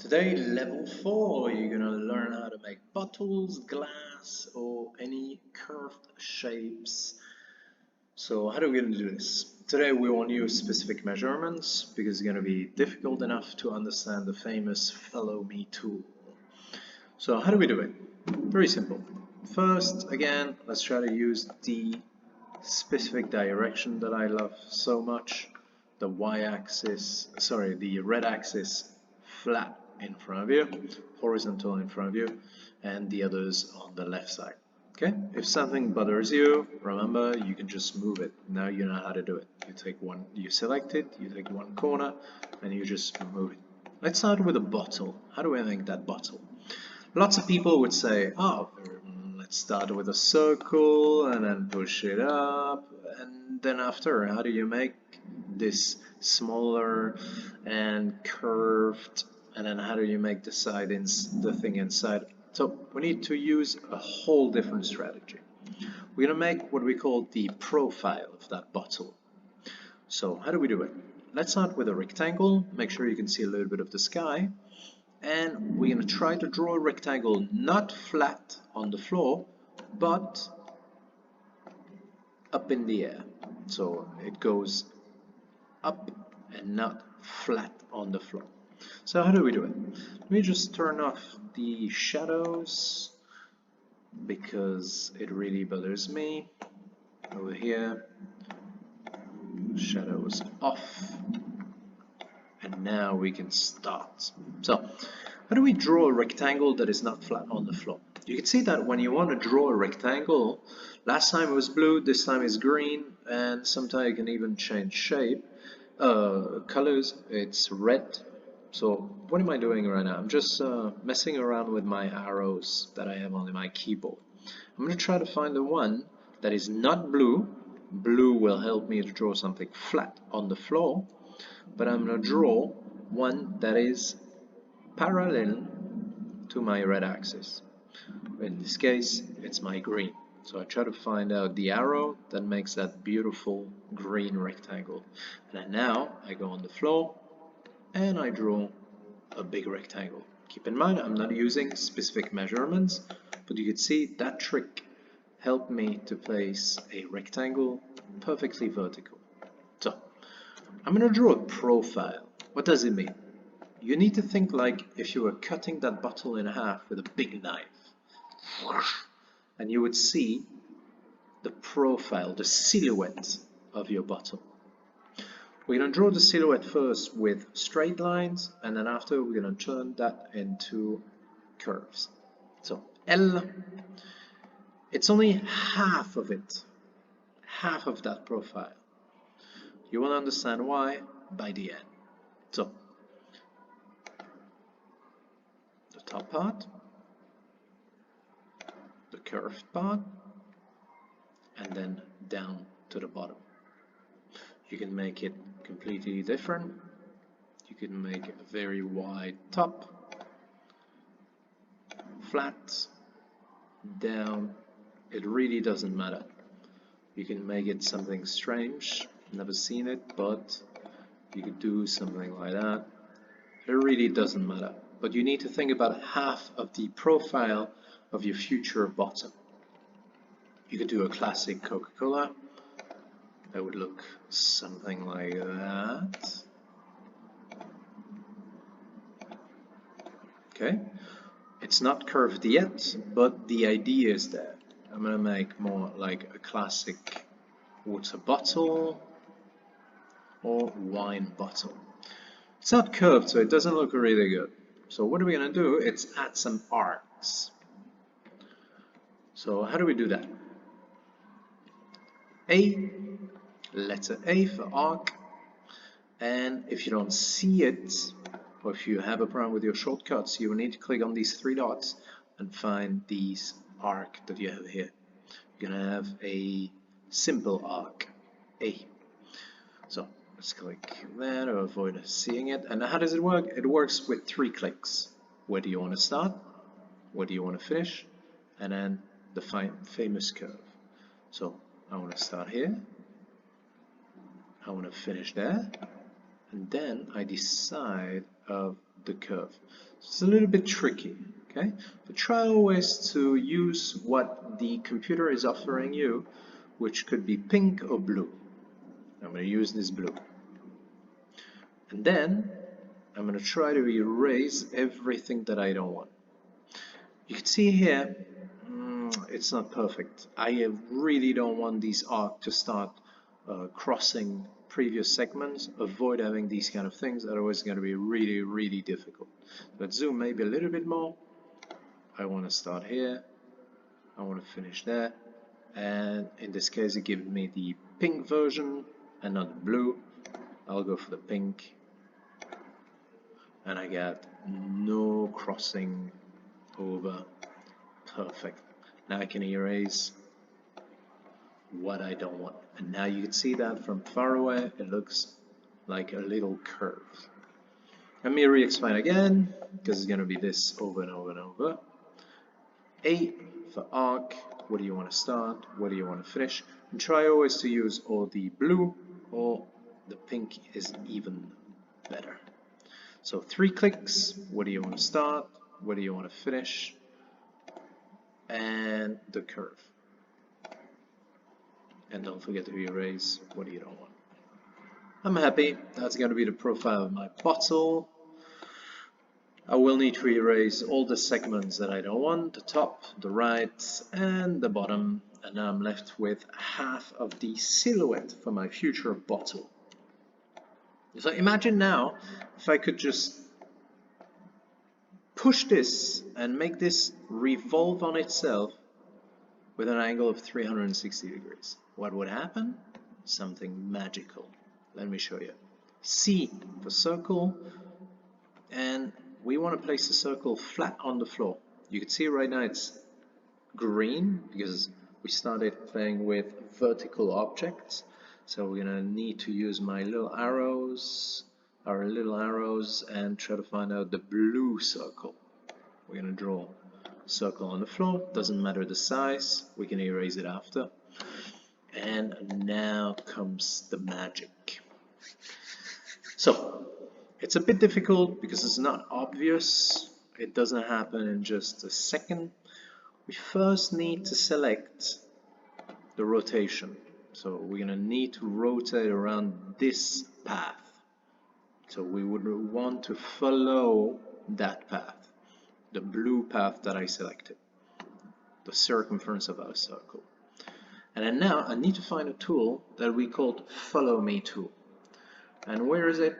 Today, level 4, you're gonna learn how to make bottles, glass, or any curved shapes. So how are we gonna do this? Today we won't use specific measurements because it's gonna be difficult enough to understand the famous follow me tool. So how do we do it? Very simple. First, again, let's try to use the specific direction that I love so much. The y-axis, sorry, the red axis flat in front of you, horizontal in front of you, and the others on the left side. Okay, if something bothers you, remember you can just move it. Now you know how to do it. You take one, you select it, you take one corner, and you just move it. Let's start with a bottle. How do I make that bottle? Lots of people would say, oh, let's start with a circle and then push it up, and then after, how do you make this smaller and curved, and then how do you make the thing inside? So we need to use a whole different strategy. We're gonna make what we call the profile of that bottle. So how do we do it? Let's start with a rectangle. Make sure you can see a little bit of the sky. And we're going to try to draw a rectangle not flat on the floor, but up in the air. So it goes up and not flat on the floor. So how do we do it? Let me just turn off the shadows because it really bothers me. Over here, shadows off. And now we can start. So, how do we draw a rectangle that is not flat on the floor? You can see that when you want to draw a rectangle, last time it was blue, this time it's green, and sometimes you can even change shape. Colors, it's red. So what am I doing right now? I'm just messing around with my arrows that I have on my keyboard. I'm going to try to find the one that is not blue. Blue will help me to draw something flat on the floor. But I'm going to draw one that is parallel to my red axis. In this case, it's my green. So I try to find out the arrow that makes that beautiful green rectangle. And then now I go on the floor and I draw a big rectangle. Keep in mind, I'm not using specific measurements, but you can see that trick helped me to place a rectangle perfectly vertical. So I'm going to draw a profile. What does it mean? You need to think like if you were cutting that bottle in half with a big knife. And you would see the profile, the silhouette of your bottle. We're going to draw the silhouette first with straight lines, and then after we're going to turn that into curves. So L, it's only half of it, half of that profile. You will understand why by the end. So, the top part, the curved part, and then down to the bottom. You can make it completely different. You can make a very wide top, flat, down. It really doesn't matter. You can make it something strange. Never seen it, but you could do something like that. It really doesn't matter. But you need to think about half of the profile of your future bottom. You could do a classic Coca-Cola. That would look something like that. Okay. It's not curved yet, but the idea is there. I'm going to make more like a classic water bottle or wine bottle. It's not curved, so it doesn't look really good. So what are we going to do? It's add some arcs. So how do we do that? A, letter A for arc. And if you don't see it, or if you have a problem with your shortcuts, you will need to click on these three dots and find these arc that you have here. You're going to have a simple arc, A. So let's click that to avoid seeing it. And how does it work? It works with 3 clicks. Where do you want to start? Where do you want to finish? And then the famous curve. So I want to start here. I want to finish there. And then I decide of the curve. It's a little bit tricky, okay? But try always to use what the computer is offering you, which could be pink or blue. I'm going to use this blue. And then I'm going to try to erase everything that I don't want. You can see here, it's not perfect. I really don't want these arcs to start crossing previous segments. Avoid having these kind of things, otherwise it's going to be really, really difficult. Let's zoom maybe a little bit more. I want to start here. I want to finish there. And in this case, it gives me the pink version and not the blue. I'll go for the pink. And I get no crossing over. Perfect. Now I can erase what I don't want. And now you can see that from far away, it looks like a little curve. Let me re-explain again, because it's going to be this over and over and over. A for arc, what do you want to start, what do you want to finish, and try always to use or the blue or the pink is even better. So 3 clicks, what do you want to start, what do you want to finish, and the curve. And don't forget to erase what you don't want. I'm happy. That's going to be the profile of my bottle. I will need to erase all the segments that I don't want, the top, the right, and the bottom. And now I'm left with half of the silhouette for my future bottle. So imagine now if I could just push this and make this revolve on itself with an angle of 360 degrees. What would happen? Something magical. Let me show you. C for circle, and we want to place the circle flat on the floor. You can see right now it's green because we started playing with vertical objects. So we're going to need to use my little arrows, our little arrows, and try to find out the blue circle. We're going to draw a circle on the floor. Doesn't matter the size. We can erase it after. And now comes the magic. So it's a bit difficult because it's not obvious. It doesn't happen in just a second. We first need to select the rotation. So we're going to need to rotate around this path. So we would want to follow that path, the blue path that I selected, the circumference of our circle. And then now I need to find a tool that we called Follow Me tool. And where is it?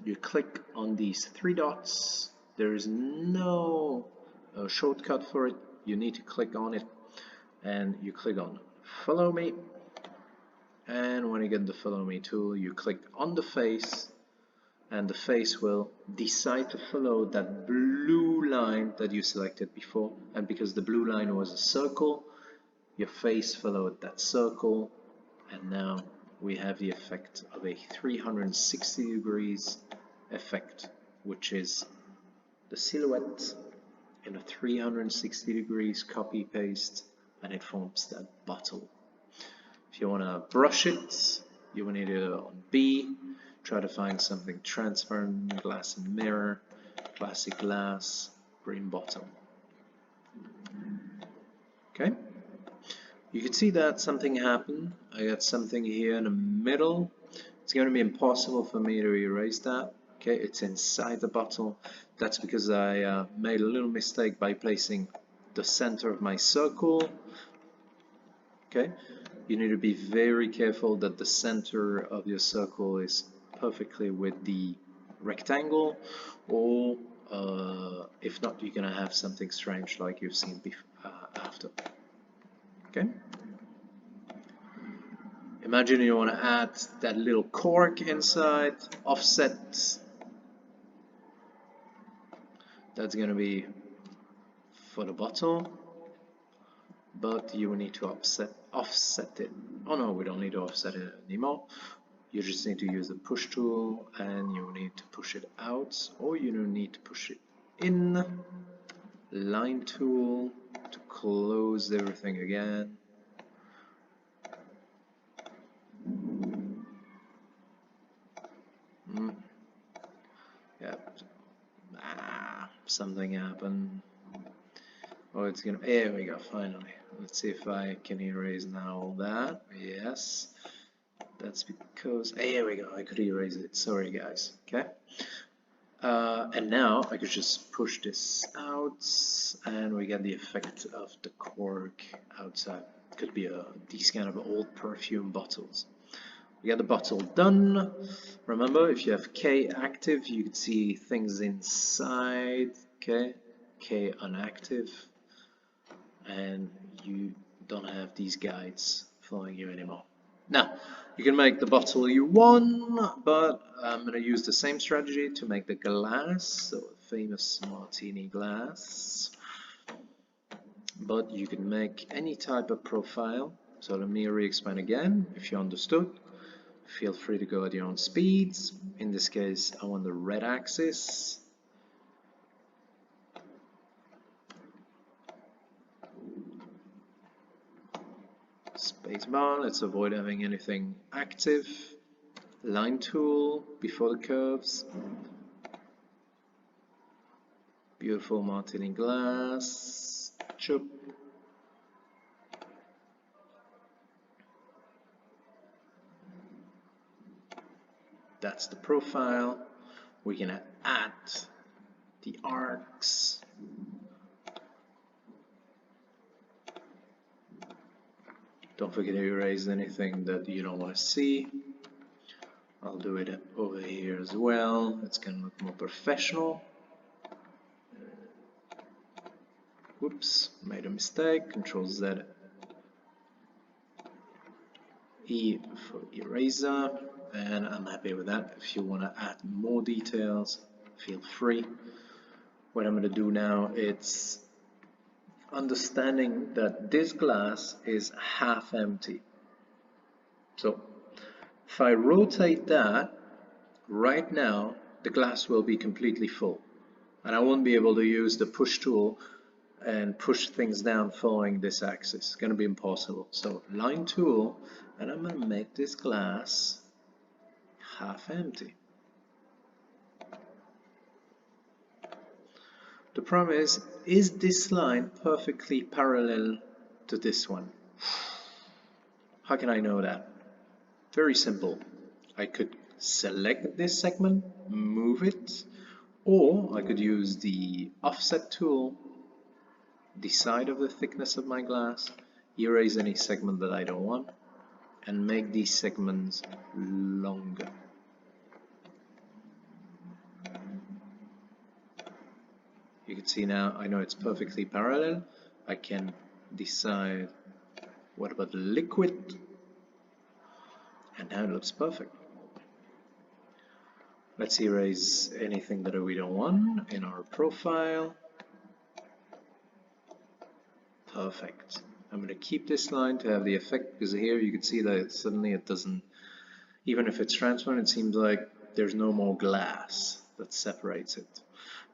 You click on these 3 dots. There is no shortcut for it. You need to click on it, and you click on Follow Me. And when you get the Follow Me tool, you click on the face, and the face will decide to follow that blue line that you selected before. And because the blue line was a circle, your face followed that circle, and now we have the effect of a 360 degrees effect, which is the silhouette in a 360 degrees copy paste, and it forms that bottle. If you want to brush it, you will need it on B. Try to find something transparent, glass and mirror, classic glass, green bottom. Okay. You can see that something happened. I got something here in the middle. It's going to be impossible for me to erase that. Okay, it's inside the bottle. That's because I made a little mistake by placing the center of my circle. Okay, you need to be very careful that the center of your circle is perfectly with the rectangle, or if not, you're going to have something strange like you've seen after. Okay. Imagine you want to add that little cork inside, offset. That's going to be for the bottle, but you will need to offset it. Oh no, we don't need to offset it anymore. You just need to use the push tool, and you need to push it out, or you don't need to push it in. Line tool to close everything again. Yeah. something happened. Oh, it's gonna, there we go, finally. Let's see if I can erase now all that. Yes, that's because, here we go, I could erase it, sorry guys, okay? And now I could just push this out and we get the effect of the cork outside. Could be these kind of old perfume bottles. We got the bottle done. Remember, if you have K active, you can see things inside. Okay, K unactive, and you don't have these guides following you anymore. Now, you can make the bottle you want, but I'm going to use the same strategy to make the glass, so famous martini glass. But you can make any type of profile. So let me re-explain again, if you understood. Feel free to go at your own speeds. In this case, I want the red axis. Spacebar, let's avoid having anything active. Line tool before the curves. Beautiful martini glass. Chup. That's the profile. We're gonna add the arcs. Don't forget to erase anything that you don't want to see. I'll do it over here as well. It's gonna look more professional. Whoops, made a mistake. Control Z. E for eraser. And I'm happy with that. If you want to add more details, feel free. What I'm going to do now is understanding that this glass is half empty. So if I rotate that, right now the glass will be completely full. And I won't be able to use the push tool and push things down following this axis. It's going to be impossible. So line tool, and I'm going to make this glass half empty. The problem is this line perfectly parallel to this one? How can I know that? Very simple. I could select this segment, move it, or I could use the offset tool, decide of the thickness of my glass, erase any segment that I don't want, and make these segments longer. You can see now, I know it's perfectly parallel. I can decide what about the liquid, and now it looks perfect. Let's erase anything that we don't want in our profile. Perfect. I'm going to keep this line to have the effect, because here you can see that suddenly it doesn't, even if it's transparent, it seems like there's no more glass that separates it.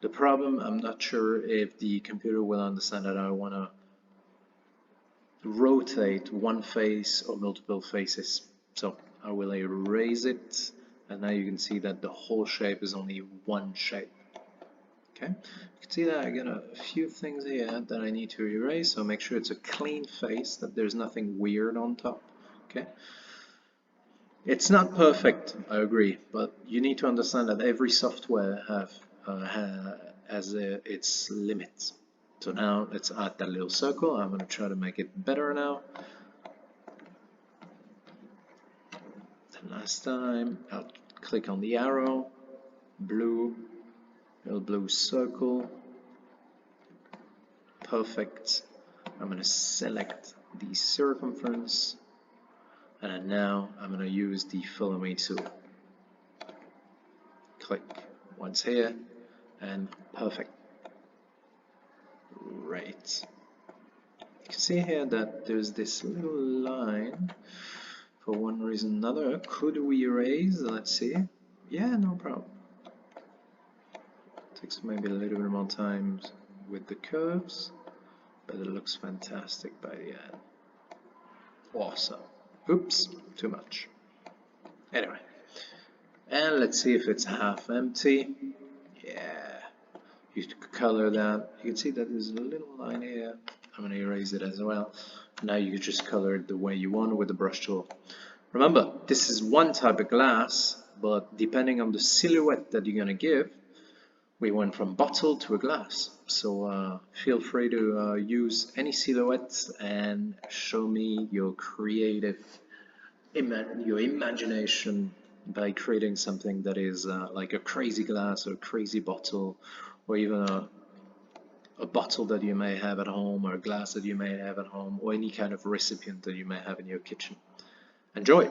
The problem, I'm not sure if the computer will understand that I want to rotate one face or multiple faces. So I will erase it, and now you can see that the whole shape is only one shape. Okay, you can see that I got a few things here that I need to erase, so make sure it's a clean face, that there's nothing weird on top. Okay, it's not perfect, I agree, but you need to understand that every software has its limits. So now let's add that little circle. I'm going to try to make it better now than last time. I'll click on the arrow, blue, little blue circle. Perfect. I'm going to select the circumference, and now I'm going to use the follow me tool. Click once here, and perfect. Great. You can see here that there's this little line. For one reason or another, could we erase? Let's see. Yeah, no problem. Takes maybe a little bit more time with the curves, but it looks fantastic by the end. Awesome. Oops, too much. Anyway, and let's see if it's half empty. Yeah, You color that. You can see that there's a little line here. I'm going to erase it as well. Now you can just color it the way you want with the brush tool. Remember, this is one type of glass, but depending on the silhouette that you're going to give, we went from bottle to a glass. So feel free to use any silhouettes and show me your your imagination by creating something that is like a crazy glass or a crazy bottle, or even a bottle that you may have at home, or a glass that you may have at home, or any kind of recipient that you may have in your kitchen. Enjoy!